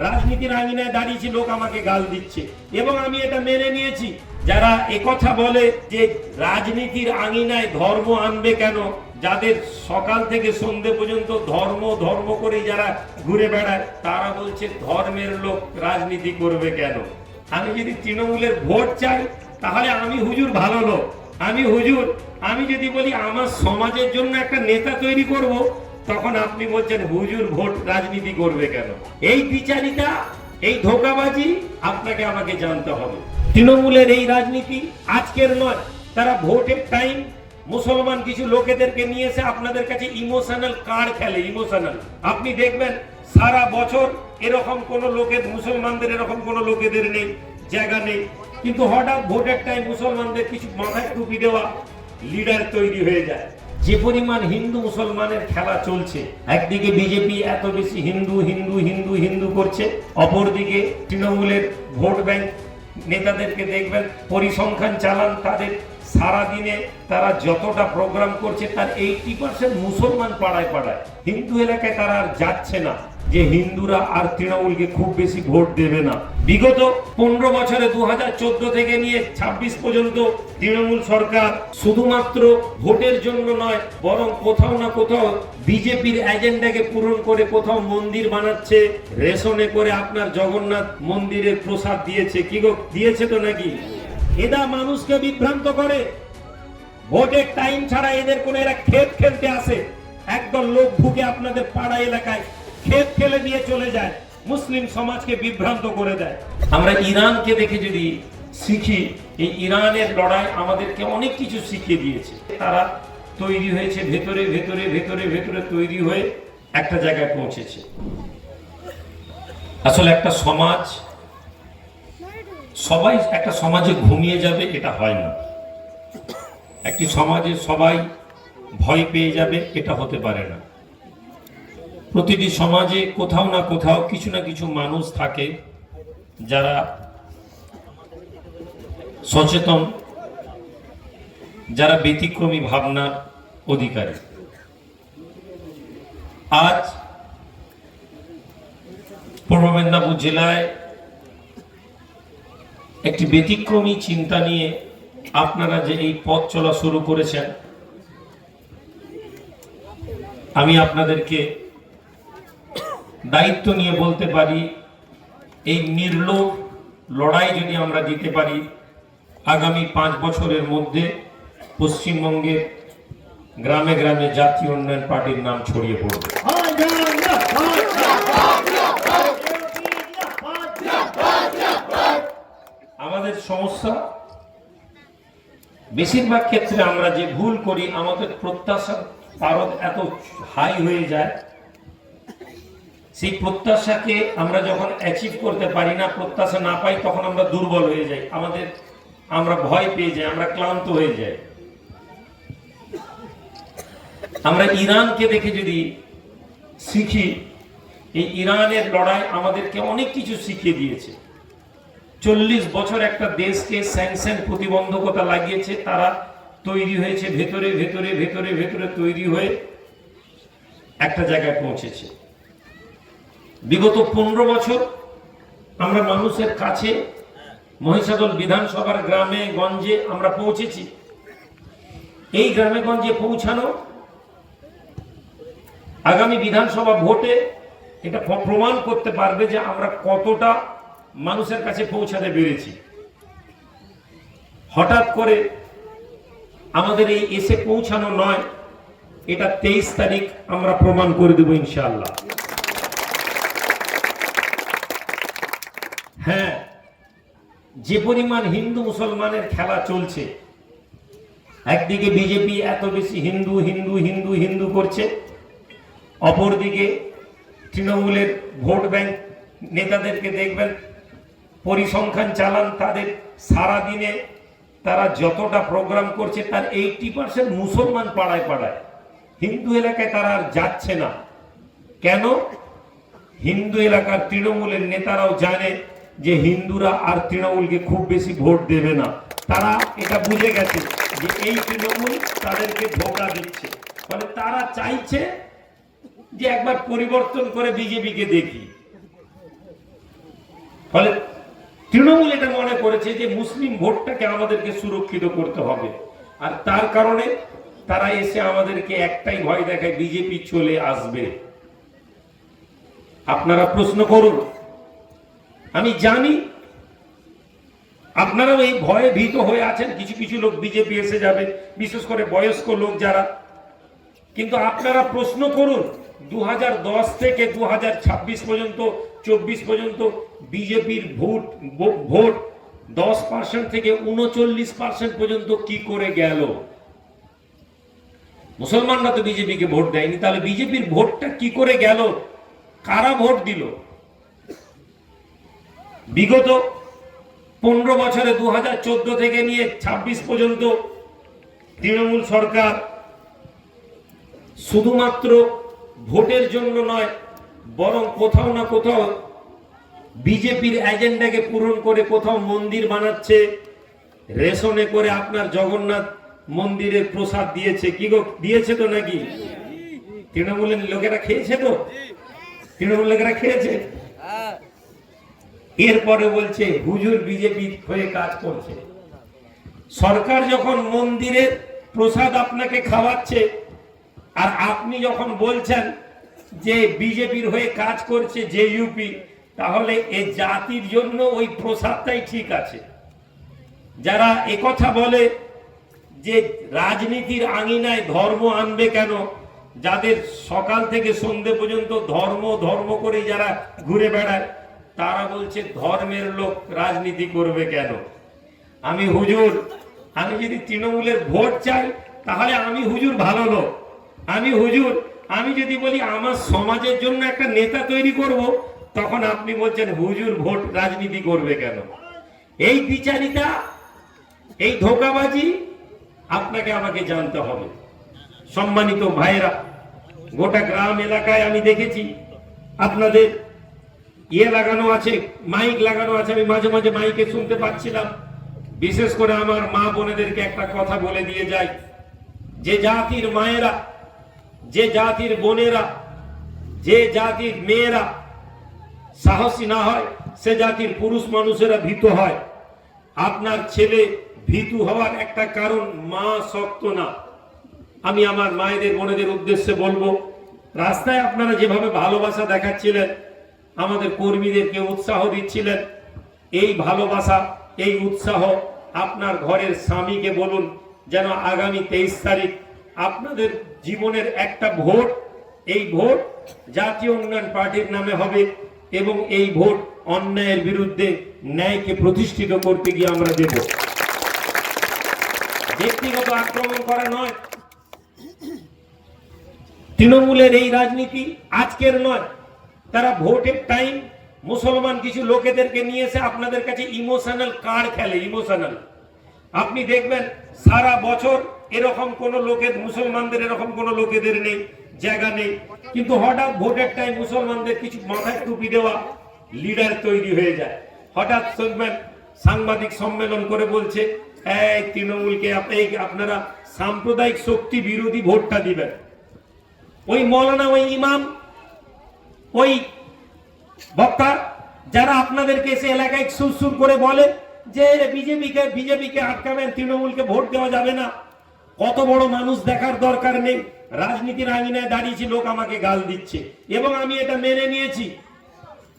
রাজনীতির আঙিনায় দাঁড়িয়েছি, লোক আমাকে গাল দিচ্ছে এবং আমি এটা মেনে নিয়েছি। যারা একথা বলে যে রাজনীতির আঙিনায় ধর্ম আনবে কেন, যাদের সকাল থেকে সন্ধ্যে পর্যন্ত ধর্ম ধর্ম করে যারা ঘুরে বেড়ায়, তারা বলছে ধর্মের লোক রাজনীতি করবে কেন। আমি যদি তৃণমূলের ভোট চাই তাহলে আমি হুজুর ভালো লোক, আমি যদি বলি আমার সমাজের জন্য একটা নেতা তৈরি করব, তখন আপনি বলছেন হুজুর ভোট রাজনীতি করবে কেন। এই বিচারিতা, এই ধোঁকাবাজি আপনাকে আমাকে জানতে হবে। তৃণমূলের এই রাজনীতি আজকের নয়, তারা ভোটের টাইম মুসলমান কিছু লোকেদেরকে নিয়ে এসে আপনাদের কাছে ইমোশনাল কার্ড খেলে। ইমোশনাল আপনি দেখবেন সারা বছর এরকম কোন লোকের, মুসলমানদের এরকম কোন লোকেদের নেই, জায়গা নেই, কিন্তু হঠাৎ ভোটের টাইম মুসলমানদের কিছু মাথায় টুপি দেওয়া লিডার তৈরি হয়ে যায়। যে পরিমাণ হিন্দু মুসলমানের খেলা চলছে, একদিকে বিজেপি এত বেশি হিন্দু হিন্দু হিন্দু হিন্দু করছে, অপরদিকে তৃণমূলের ভোট ব্যাংক নেতাদেরকে দেখবেন পরিসংখ্যান চালান, তাদের সারা দিনে তারা যতটা প্রোগ্রাম করছে তার 80% মুসলমান পাড়ায় পাড়ায়। হিন্দু এলাকায় তারা আর যাচ্ছে না, যে হিন্দুরা আর তৃণমূলকে খুব বেশি ভোট দেবে না। বিগত 15 বছরে 2014 থেকে নিয়ে 26 পর্যন্ত তৃণমূল সরকার শুধুমাত্র ভোটের জন্য নয়, বরং কোথাও না কোথাও বিজেপির এজেন্ডাকে পূরণ করে কোথাও মন্দির বানাচ্ছে, রেশনে করে আপনার জগন্নাথ মন্দিরের প্রসাদ দিয়েছে। কি গো, দিয়েছে তো নাকি? এরা মানুষকে বিভ্রান্ত করে। ভোটের টাইম ছাড়া এদের কোন, এরা ক্ষেত খেলতে আসে, একদল লোক ঢুকে আপনাদের পাড়া এলাকায় ক্ষেত খেলে দিয়ে চলে যায়, মুসলিম সমাজকে বিভ্রান্ত করে দেয়। আমরা ইরানকে দেখে যদি শিখি, এই ইরানের লড়াই আমাদেরকে অনেক কিছু শিখিয়ে দিয়েছে। তারা তৈরি হয়েছে ভেতরে ভেতরে ভেতরে ভেতরে তৈরি হয়ে একটা জায়গায় পৌঁছেছে। আসলে একটা সমাজ, সবাই একটা সমাজে ঘুমিয়ে যাবে এটা হয় না। একটি সমাজে সবাই ভয় পেয়ে যাবে এটা হতে পারে না। প্রতিটি সমাজে কোথাও না কোথাও কিছু না কিছু মানুষ থাকে যারা সচেতন, যারা ব্যতিক্রমী ভাবনার অধিকারী। আজ পূর্ব মেদিনীপুর জেলায় একটি ব্যতিক্রমী চিন্তা নিয়ে আপনারা যে এই পথ চলা শুরু করেছেন, আমি আপনাদেরকে দায়িত্ব নিয়ে বলতে পারি, এই নির্লোভ লড়াই যদি আমরা দিতে পারি, আগামী 5 বছরের মধ্যে পশ্চিমবঙ্গের গ্রামে গ্রামে জাতীয় উন্নয়ন পার্টির নাম ছড়িয়ে পড়বে। আমাদের সমস্যা, বেশিরভাগ ক্ষেত্রে আমরা যে ভুল করি, আমাদের প্রত্যাশার পারদ এত হাই হয়ে যায়, সেই প্রত্যাশাকে আমরা যখন অ্যাচিভ করতে পারি না, প্রত্যাশা না পাই, তখন আমরা দুর্বল হয়ে যাই, আমরা ভয় পেয়ে যাই, আমরা ক্লান্ত হয়ে যাই। আমরা ইরানকে দেখে যদি শিখি, এই ইরানের লড়াই আমাদেরকে অনেক কিছু শিখিয়ে দিয়েছে। 40 বছর একটা দেশকে স্যাংশন প্রতিবন্ধকতা লাগিয়েছে, তারা তৈরি হয়েছে ভেতরে ভেতরে ভেতরে ভেতরে তৈরি হয়ে একটা জায়গায় পৌঁছেছে। বিগত 15 বছর আমরা মানুষের কাছে, মহিষাদল বিধানসভার গ্রামে গঞ্জে আমরা পৌঁছেছি। এই গ্রামে গঞ্জে পৌঁছানো আগামী বিধানসভা ভোটে এটা প্রমাণ করতে পারবে যে আমরা কতটা মানুষের কাছে পৌঁছাতে পেরেছি। হঠাৎ করে আমাদের এই এসে পৌঁছানো নয়, এটা 23 তারিখ আমরা প্রমাণ করে দেব ইনশাআল্লাহ। হ্যাঁ, যে পরিমাণ হিন্দু মুসলমানের খেলা চলছে, একদিকে বিজেপি এত বেশি হিন্দু হিন্দু হিন্দু হিন্দু করছে, অপরদিকে তৃণমূলের ভোট ব্যাংক নেতাদেরকে দেখবেন পরিসংখ্যান চালান, তাদের সারা দিনে তারা যতটা প্রোগ্রাম করছে তার 80% মুসলমান পাড়ায় পাড়ায়। হিন্দু এলাকায় তারা আর যাচ্ছে না। কেন? হিন্দু এলাকার তৃণমূলের নেতারাও জানে যে হিন্দুরা আর তৃণমূলকে খুব বেশি ভোট দেবে না। তারা এটা বুঝে গেছে যে এই তৃণমূল তাদেরকে ধোঁকা দিচ্ছে, ফলে তারা চাইছে যে একবার পরিবর্তন করে বিজেপিকে দেখি। ফলে তৃণমূল এটা মনে করেছে যে মুসলিম ভোটটাকে আমাদেরকে সুরক্ষিত করতে হবে, আর তার কারণে তারা এসে আমাদেরকে একটাই ভয় দেখায়, বিজেপি চলে আসবে। আপনারা প্রশ্ন করুন, আমি জানি আপনারাও এই ভয়ে ভীত হয়ে আছেন, কিছু কিছু লোক বিজেপি এসে যাবে, বিশেষ করে বয়স্ক লোক যারা। কিন্তু আপনারা প্রশ্ন করুন, 2010 থেকে 2026 পর্যন্ত 24 পর্যন্ত বিজেপির ভোট 10% থেকে 39% পর্যন্ত কি করে গেল? মুসলমানরা তো বিজেপিকে ভোট দেয়নি, তাহলে বিজেপির ভোটটা কি করে গেল? কারা ভোট দিল? বিগত 15 বছরে 2014 থেকে নিয়ে 26 পর্যন্ত তৃণমূল সরকার শুধুমাত্র ভোটের জন্য নয়, বরং কোথাও না কোথাও বিজেপির এজেন্ডাকে পূরণ করে কোথাও মন্দির বানাচ্ছে, রেশনে করে আপনার জগন্নাথ মন্দিরের প্রসাদ দিয়েছে। কি গো, দিয়েছে তো নাকি? তৃণমূলের লোকেরা খেয়েছে তো? তৃণমূল লোকেরা খেয়েছে। এরপরে বলছে হুজুর বিজেপি হয়ে কাজ করছে। সরকার যখন মন্দিরের প্রসাদ আপনাকে খাওয়াচ্ছে, আর আপনি যখন বলছেন যে বিজেপির হয়ে কাজ করছে যে ইউপি, তাহলে এই জাতির জন্য ওই প্রসাদটাই ঠিক আছে। যারা একথা বলে যে রাজনীতির আঙিনায় ধর্ম আনবে কেন, যাদের সকাল থেকে সন্ধে পর্যন্ত ধর্ম ধর্ম করে যারা ঘুরে বেড়ায়, তারা বলছে ধর্মের লোক রাজনীতি করবে কেন? আমি হুজুর, আমি যদি তৃণমূলের ভোট চাই তাহলে আমি হুজুর ভালো লোক। আমি হুজুর, আমি যদি বলি আমার সমাজের জন্য একটা নেতা তৈরি করব, তখন আপনি বলছেন হুজুর ভোট রাজনীতি করবে কেন? এই বিচারিতা, এই ধোঁকাবাজি আপনাকে আমাকে জানতে হবে। সম্মানিত ভাইরা, গোটা গ্রাম এলাকায় আমি দেখেছি আপনাদের লাগানো আছে, মাইক লাগানো আছে। আমি মাঝে মাঝে মাইকে শুনতে পাচ্ছিলাম। বিশেষ করে আমার মা বোনেদেরকে একটা কথা বলে দিয়ে যাই, যে জাতির মায়েরা, যে জাতির বোনেরা, যে জাতির মেয়েরা সাহসী না হয়, সে জাতির পুরুষ মানুষেরা ভীত হয়। আপনার ছেলে ভীতু হওয়ার একটা কারণ মা শক্ত না। আমি আমার মায়েদের বোনেদের উদ্দেশ্যে বলবো, রাস্তায় আপনারা যেভাবে ভালোবাসা দেখাচ্ছিলেন, আমাদের কর্মীদেরকে উৎসাহ দিচ্ছিলেন, এই ভালোবাসা, এই উৎসাহ আপনার ঘরের স্বামীকে বলুন যেন আগামী 23 তারিখ আপনাদের জীবনের একটা ভোট, এই ভোট জাতীয় উন্নয়ন পার্টির নামে হবে, এবং এই ভোট অন্যায়ের বিরুদ্ধে ন্যায়কে প্রতিষ্ঠিত করতে গিয়ে আমরা দেব। ব্যক্তিগত আক্রমণ করা নয়। তৃণমূলের এই রাজনীতি আজকের নয়, তারা ভোটের টাইম মুসলমান কিছু লোকেদেরকে নিয়ে এসে আপনাদের কাছে ইমোশনাল কার্ড খেলে। ইমোশনাল, আপনি দেখবেন সারা বছর এরকম কোন লোকের, মুসলমানদের এরকম কোন লোকেদের নেই, জায়গা নেই, কিন্তু হঠাৎ ভোটের টাইম মুসলমানদের কিছু মাথায় টুপি দেওয়া লিডার তৈরি হয়ে যায়। হঠাৎ শুনবেন সাংবাদিক সম্মেলন করে বলছে, এই তৃণমূলকে আপনারা সাম্প্রদায়িক শক্তি বিরোধী ভোটটা দিবেন। ওই মৌলানা, ওই ইমাম, ওই বক্তা যারা আপনাদেরকে এসে এলাকায় সুর করে বলে যে বিজেপিকে আটকাবেন, তৃণমূলকে ভোট দেওয়া যাবে না, কত বড় মানুষ দেখার দরকার নেই। রাজনীতির আঙিনায় দাঁড়িয়েছি, লোক আমাকে গাল দিচ্ছে এবং আমি এটা মেনে নিয়েছি।